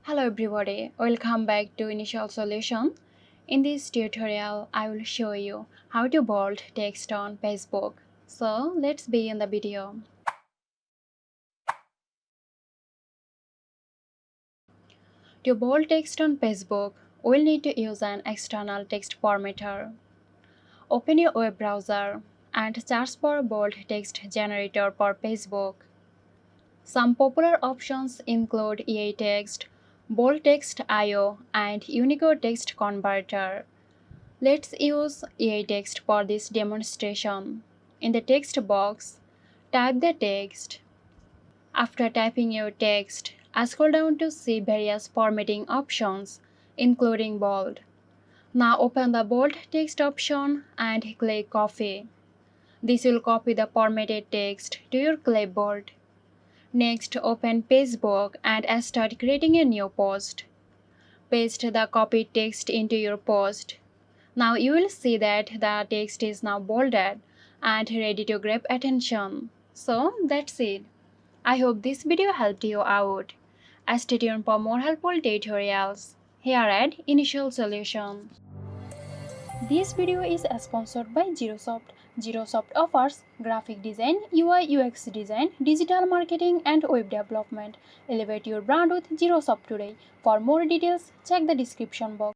Hello everybody, welcome back to Initial Solution. In this tutorial, I will show you how to bold text on Facebook. So let's begin the video. To bold text on Facebook, we'll need to use an external text formatter. Open your web browser and search for bold text generator for Facebook. Some popular options include YayText, bold text IO, and Unicode text converter. Let's use YayText for this demonstration. In the text box, type the text. After typing your text, scroll down to see various formatting options, including bold. Now open the bold text option and click Copy. This will copy the formatted text to your clipboard. Next, open Facebook and start creating a new post. Paste the copied text into your post. Now you will see that the text is now bolded and ready to grab attention. So that's it. I hope this video helped you out. Stay tuned for more helpful tutorials here at Initial Solution. This video is sponsored by Zerosoft. Zerosoft offers graphic design, UI UX design, digital marketing and web development. Elevate your brand with Zerosoft today. For more details, check the description box.